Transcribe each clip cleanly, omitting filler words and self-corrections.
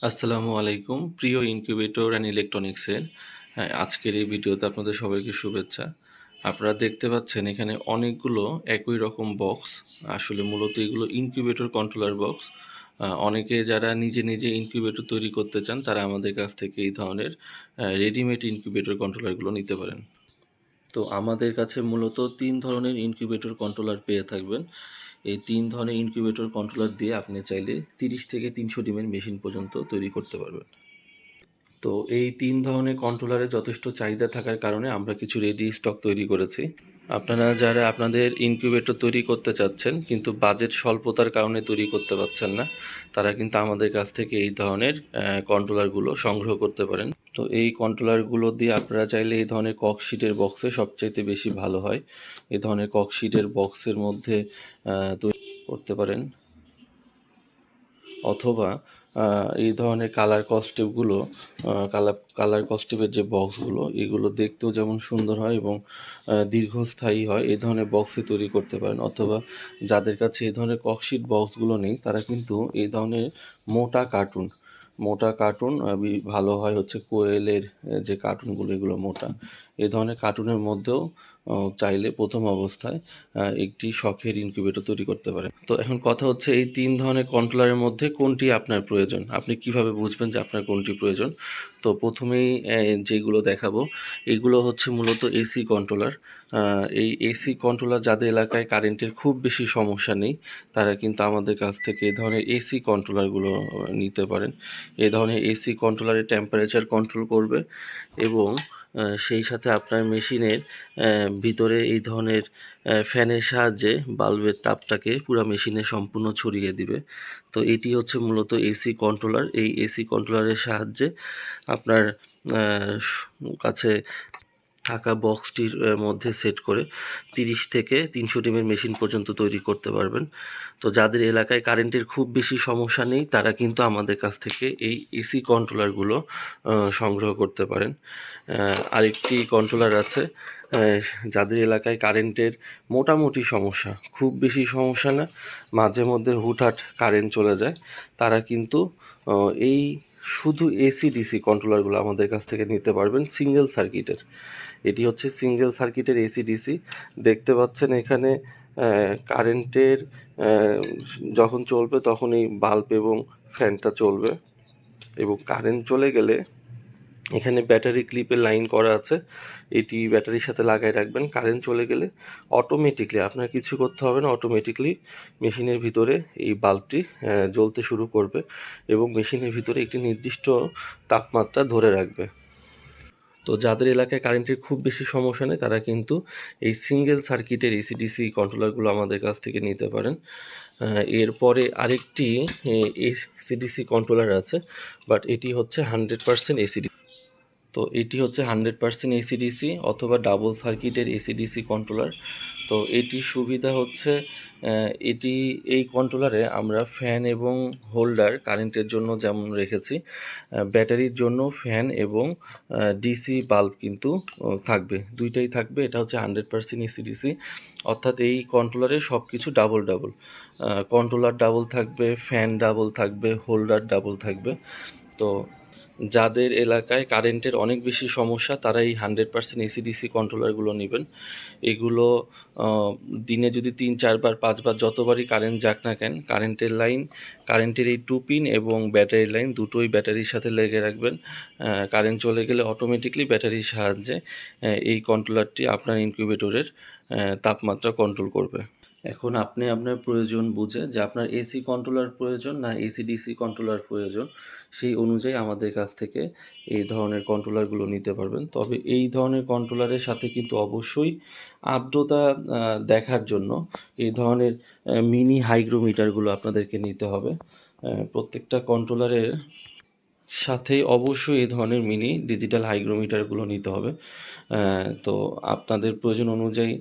আসসালামু আলাইকুম প্রিয় ইনকিউবেটর অ্যান্ড ইলেকট্রনিক্সের আজকের এই ভিডিওতে আপনাদের সবাইকে শুভেচ্ছা। আপনারা দেখতে পাচ্ছেন এখানে অনেকগুলো একই রকম বক্স। আসলে মূলত এগুলো ইনকিউবেটর কন্ট্রোলার বক্স। অনেকে যারা নিজে নিজে ইনকিউবেটর তৈরি করতে চান তারা আমাদের কাছ থেকে এই ধরনের রেডিমেড ইনকিউবেটর কন্ট্রোলারগুলো নিতে পারেন। তো আমাদের কাছে মূলত ৩ ধরনের ইনকিউবেটর কন্ট্রোলার পেয়ে থাকবেন। এই ৩ ধরনের ইনকিউবেটর কন্ট্রোলার দিয়ে আপনি চাইলে ৩০ থেকে ৩০০ ডিমের মেশিন পর্যন্ত তৈরি করতে পারবেন। তো এই ৩ ধরনের কন্ট্রোলারের যথেষ্ট চাহিদা থাকার কারণে আমরা কিছু রেডি স্টক তৈরি করেছি। আপনারা যারা আপনাদের ইনকিউবেটর তৈরি করতে চাচ্ছেন কিন্তু বাজেট স্বল্পতার কারণে তৈরি করতে পারছেন না, তারা কিন্তু আমাদের কাছ থেকে এই ধরনের কন্ট্রোলারগুলো সংগ্রহ করতে পারেন। তো এই কন্ট্রোলারগুলো দিয়ে আপনারা চাইলে এই ধরনের ককশিটের বক্সে সবচাইতে বেশি ভালো হয়। এই ধরনের ককশিটের বক্সের মধ্যে তৈরি করতে পারেন, অথবা এই ধরনের কালার কস্টেপগুলো, কালার কস্টেপের যে বক্সগুলো, এগুলো দেখতেও যেমন সুন্দর হয় এবং দীর্ঘস্থায়ী হয়, এই ধরনের বক্সে তৈরি করতে পারেন। অথবা যাদের কাছে এই ধরনের ককশিট বক্সগুলো নেই তারা কিন্তু এই ধরনের মোটা কার্টুন ভালো হয় হচ্ছে কোয়েলের যে কার্টুনগুলো, এগুলো মোটা, এই ধরনের কার্টুনের মধ্যেও চাইলে প্রথম অবস্থায় একটি শখের ইনকিউবেটর তৈরি করতে পারেন। তো এখন কথা হচ্ছে এই ৩ ধরনের কন্ট্রোলারের মধ্যে কোনটি আপনার প্রয়োজন, আপনি কিভাবে বুঝবেন যে আপনার কোনটি প্রয়োজন? তো প্রথমেই যেগুলো দেখাবো এগুলো হচ্ছে মূলত এসি কন্ট্রোলার। এই এসি কন্ট্রোলার যাদের এলাকায় কারেন্টের খুব বেশি সমস্যা নেই তারা কিন্তু আমাদের কাছ থেকে এই ধরনের এসি কন্ট্রোলারগুলো নিতে পারেন। এই ধরনের এসি কন্ট্রোলারে টেম্পারেচার কন্ট্রোল করবে এবং সেই সাথে আপনার মেশিনের ভিতরে এই ধরনের ফ্যানের সাহায্যে বাল্বের তাপটাকে পুরো মেশিনে সম্পূর্ণ ছড়িয়ে দিবে। তো এটি হচ্ছে মূলত এসি কন্ট্রোলার। এই এসি কন্ট্রোলারের সাহায্যে আপনার কাছে থাকা বক্সটির মধ্যে সেট করে 30 থেকে 300 ডিমের মেশিন পর্যন্ত তৈরি করতে পারবেন। তো যাদের এলাকায় কারেন্টের খুব বেশি সমস্যা নেই তারা কিন্তু আমাদের কাছ থেকে এই এসি কন্ট্রোলারগুলো সংগ্রহ করতে পারেন। আরেকটি কন্ট্রোলার আছে যাদের এলাকায় কারেন্টের মোটামুটি সমস্যা, খুব বেশি সমস্যা না, মাঝে মধ্যে হুটহাট কারেন্ট চলে যায়, তারা কিন্তু এই শুধু এসি ডিসি কন্ট্রোলারগুলো আমাদের কাছ থেকে নিতে পারবেন সিঙ্গেল সার্কিটের। এটি হচ্ছে সিঙ্গেল সার্কিটের এসি ডিসি। দেখতে পাচ্ছেন এখানে কারেন্টের যখন চলবে তখন এই বাল্ব এবং ফ্যানটা চলবে, এবং কারেন্ট চলে গেলে এখানে ব্যাটারি ক্লিপের লাইন করা আছে, এটি ব্যাটারির সাথে লাগাই রাখবেন। কারেন্ট চলে গেলে অটোমেটিকলি আপনার কিছু করতে হবে না, অটোমেটিকলি মেশিনের ভিতরে এই বাল্বটি জ্বলতে শুরু করবে এবং মেশিনের ভিতরে একটি নির্দিষ্ট তাপমাত্রা ধরে রাখবে। তো যাদের এলাকায় কারেন্টের খুব বেশি সমস্যা নেই তারা কিন্তু এই সিঙ্গেল সার্কিটের এসিডিসি কন্ট্রোলারগুলো আমাদের কাছ থেকে নিতে পারেন। এরপরে আরেকটি এসিডিসি কন্ট্রোলার আছে, বাট এটি হচ্ছে 100% এসিডি। তো এটি হচ্ছে 100% এসিডিসি অথবা ডাবল সার্কিটের এসিডিসি কন্ট্রোলার। তো এটির সুবিধা হচ্ছে এই কন্ট্রোলারে আমরা ফ্যান এবং হোল্ডার কারেন্টের জন্য যেমন রেখেছি, ব্যাটারির জন্য ফ্যান এবং ডিসি বাল্ব কিন্তু থাকবে, দুইটাই থাকবে। এটা হচ্ছে 100% এসিডিসি, অর্থাৎ এই কন্ট্রোলারে সব কিছু ডাবল কন্ট্রোলার ডাবল থাকবে, ফ্যান ডাবল থাকবে, হোল্ডার ডাবল থাকবে। তো যাদের এলাকায় কারেন্টের অনেক বেশি সমস্যা তারা এই 100% এসিডিসি কন্ট্রোলারগুলো নেবেন। এগুলো দিনে যদি 3-4 বার 5 বার যতবারই কারেন্ট যাক না কেন, কারেন্টের এই 2 পিন এবং ব্যাটারির লাইন দুটোই ব্যাটারির সাথে লেগে রাখবেন। কারেন্ট চলে গেলে অটোমেটিকলি ব্যাটারির সাহায্যে এই কন্ট্রোলারটি আপনার ইনকিউবেটরের তাপমাত্রা কন্ট্রোল করবে। এখন আপনি আপনার প্রয়োজন বুঝে যে আপনার এসি কন্ট্রোলার প্রয়োজন না এসি ডিসি কন্ট্রোলার প্রয়োজন, সেই অনুযায়ী আমাদের কাছ থেকে এই ধরনের কন্ট্রোলারগুলো নিতে পারবেন। তবে এই ধরনের কন্ট্রোলারের সাথে কিন্তু অবশ্যই আর্দ্রতা দেখার জন্য এই ধরনের মিনি হাইগ্রোমিটারগুলো আপনাদেরকে নিতে হবে। প্রত্যেকটা কন্ট্রোলারের সাথেই অবশ্যই এই ধরনের মিনি ডিজিটাল হাইগ্রোমিটারগুলো নিতে হবে। তো আপনাদের প্রয়োজন অনুযায়ী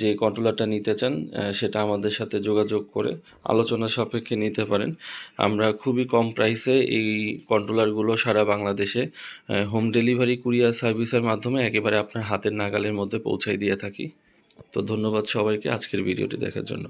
যে কন্ট্রোলারটা নিতে চান সেটা আমাদের সাথে যোগাযোগ করে আলোচনা সাপেক্ষে নিতে পারেন। আমরা খুবই কম প্রাইসে এই কন্ট্রোলারগুলো সারা বাংলাদেশে হোম ডেলিভারি কুরিয়ার সার্ভিসের মাধ্যমে একেবারে আপনার হাতের নাগালের মধ্যে পৌঁছায় দিয়ে থাকি। তো ধন্যবাদ সবাইকে আজকের ভিডিওটি দেখার জন্য।